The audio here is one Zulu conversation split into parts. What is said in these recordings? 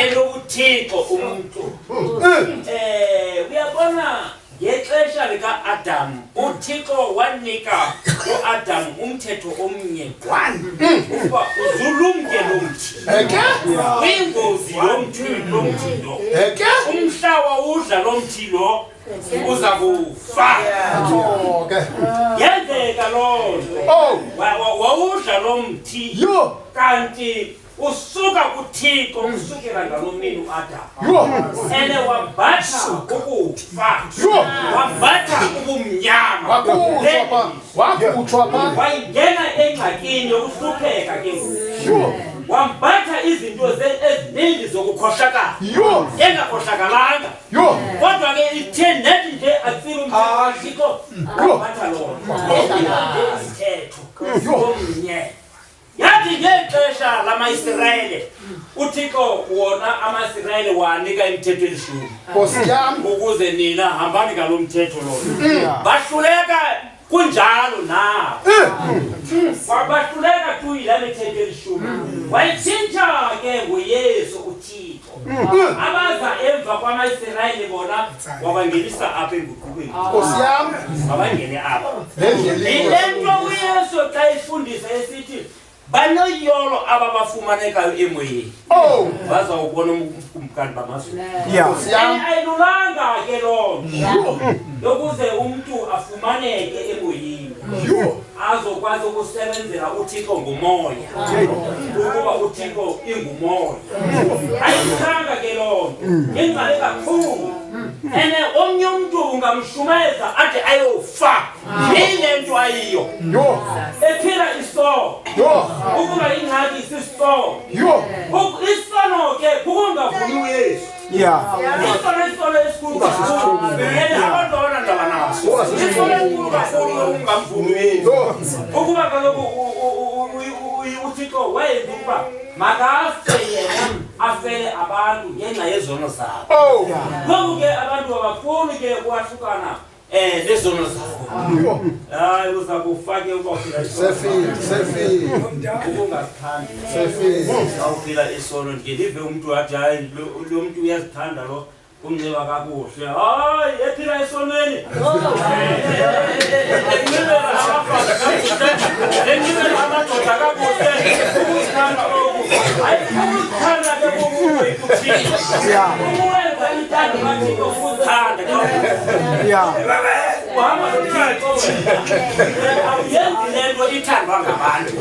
elokuthixo umuntu uyabona ngexesha lika Adam uthixo wanika uAdam umthetho omnye ukuba uzulumke lo mthi kwingozi yomthi lo umhlaba udla lo mthi lo uza kufa yenzeka lonto wawudla lo mthi kanti usuka kuthixo usukela ngalomini uAdam ene wambatha ukufa wambatha ubumnyama wakuthwa wayingena engxakini yokuhlupheka ke wambatha izinto eziningi zokukhohlakala engakhohlakalanga kodwa ke ithe nethi nje afika umthixo wambatha lonto omnye yathi ngexesha lama-Israyeli uthixo wona ama-Israyeli wanika imithetho elishumi ukuze nina hambani ngalo mthetho lona bahluleka kunjalo nabo bahluleka tu yila mithetho elishumi wayitshintsha ke nguYesu uthixo abaza emva kwama-Israyeli bona wabangenisa apha enguqukweni babangene apha yilento uYesu xa efundisa esithi banoyolo ababafumanekayo emoyeni bazawubona umkani bamazulu ayilulanga ke loo yokuze umntu afumaneke emoyeni azokwazi ukusebenzela uthixo ngumoya ukuba uthixo ingumoya ayilulanga ke loo ingqale kakhulu ene omnye umntu ungamshumeza athi ayofa yile nto ayiyo ephila isono ukuba ingxaki isisono isono ke kukungafuni uYesu isono esikhulu kakhulu abantu abanandaba naso isono esikhulu kakhulu ukungamfuni uYesu ukuba kaloku uthixo wayenza ukuba makafe yena afele abantu ngenxa yezono zabo ngoku ke abantu abafuni ke ukwahlukana lezono zabo hayi uza kufake ubaphila sefile ukungazithandi awuphila isono ngelive umuntu athi hayi lo muntu uyazithanda lo umnxiba kakuhle hayi ephila esonweni enxibela amadoda kakuhle ukuzithanda oku ayikuthanda ke kukuwe ikuthini ukuwenza ithando kathixo ukuzithanda uhamba nothixo awuyenzi le nto ithandwa ngabantu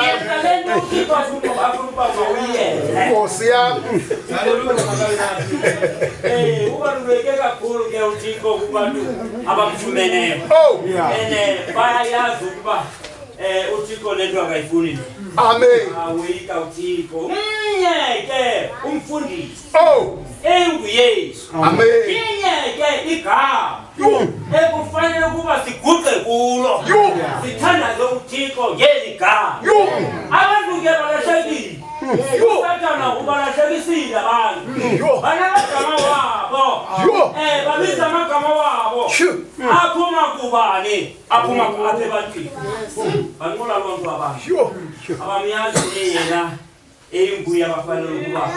yenza le nto uthixo afuna uba mawuyenze Nkosi yami ubaluleke kakhulu ke uthixo kubantu abamfumeneyo ene bayayazi ukuba uthixo le nto akayifuni amen awuyika uthixo mnye ke umfundisi enguYesu amen inye ke igama ekufanele ukuba siguqe kulo sithandaze uthixo ngeli gama abantu ke balahlekile uSathana ubalahlekisile abantu banamagama wabo babiza amagama wabo aphuma kubani aphuma apha ebantwini banqola loo nto abantu abamyazi yena eyinguye abafanele ukuba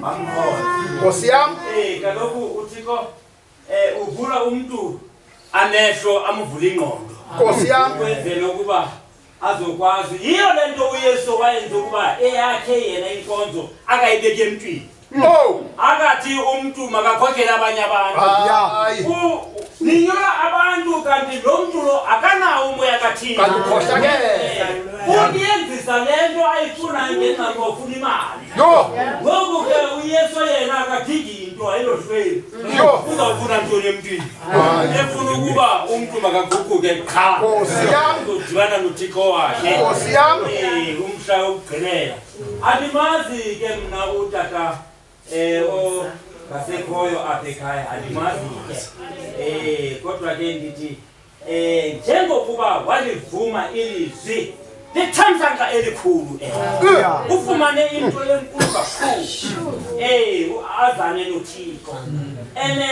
bamkhona Nkosi yami kaloku uthixo uvula umntu amehlo amuvula ingqondo Nkosi yami ukwenzela ukuba azokwazi yiyo le nto uYesu wayenza ukuba eyakhe yena inkonzo akayibeke emntwini akathi umntu makakhokele abanye abantu ninyola abantu kanti lo mntu lo akanawo umoya kaThixo uyenzisa le nto ayifunayo ngenxa yokufuna imali ngoku ke uYesu yena akadingi into ayilohlweli uzawufuna ntoni emntwini efuna ukuba umntu makaguquke qha uzodibana nothixo wakhe umhla wokugqibela andimazi ke mna utata ngasekhoyo apha ekhaya andimazi ke kodwa ke ndithi njengokuba walivuma ilizwi lithamsanqa elikhulu ufumane into enkulu kakhulu azane nothixo ene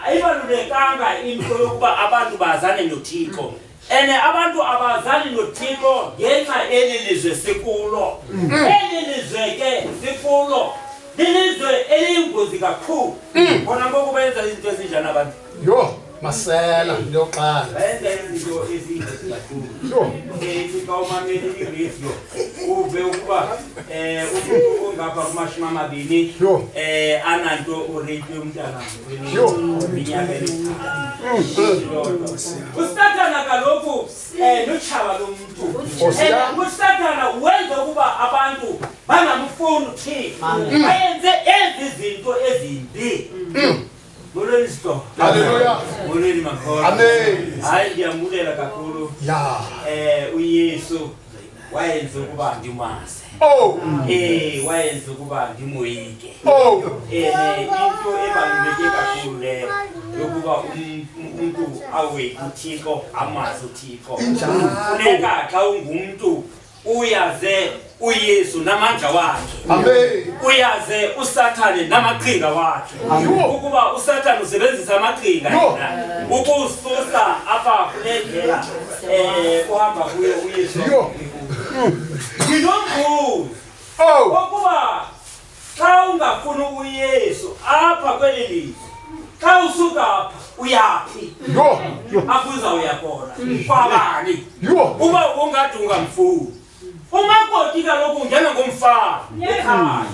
ayibalulekanga into yokuba abantu bazane nothixo ene abantu abazali noThixo ngenxa elilizwe sikulo. Elilizwe ke sikulo lilizwe eliyingozi kakhulu. Khona ngoku benza izinto ezinjani abantu? Yo, masela ndoqala. Benza izinto ezingozi kakhulu. Xa umamele iredio uve ukuba umuntu ongapha kumashumi amabini ananto urape yomntana minyaka uSathana kaloku lutshaba lomuntu. uSathana wenza ukuba abantu bangamfuni uThixo, bayenze ezi zinto ezimbi. Molweni sito. Hallelujah. Molweni makhona. Amen. Hayi ndiyamulela kakhulu. uYesu wayenza ukuba ndimazi. Wayenza ukuba ndimoyike. Into ebaluleke kakhulu leyo yokuba umuntu awe kuThixo, amazi uThixo. Funeka xa ungumuntu uyaze uYesu namandla wakhe. Amen. Uyaze uSathane namaqhinga wakhe. Ukuba uSathane usebenzisa amaqhinga yena ukususa apha kulendlela uhamba kuyo uYesu. Nginombuzo. Ukuba xa ungafuni uYesu apha kweli lizwe, xa usuka apha uyaphi? Apho uzawuyakhona kwabani? Uba ungathi ungamfuni umakoti kaloku ungena ngomfana ekhaya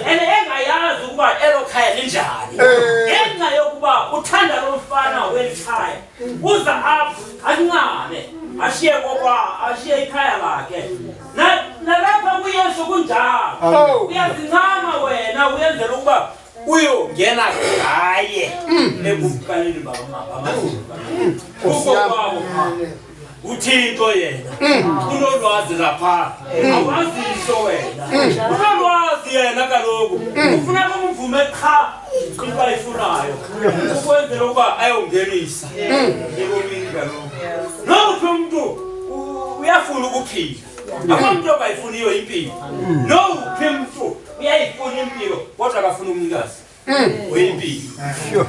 engayazi ukuba elo khaya linjani, ngenxa yokuba uthanda lo mfana weli khaya uza apha ancame ashiye ashiye ikhaya lakhe. Nalapha kuYesu kunjalo, uyazincama wena uyenzela ukuba uyongena ngaye ebubukaleni uThixo yena unolwazi lapha, awaziso wena unolwazi yena kaloku. Ufuna umvume qha into ayifunayo ukwenzela ukuba ayongenisa ebomini kaloku. Nokuthi umuntu uyafuna ukuphila, abantu abayifuniyo impilo. Nowuphi umuntu uyayifuna impilo kodwa akafuna umnikazi wempilo.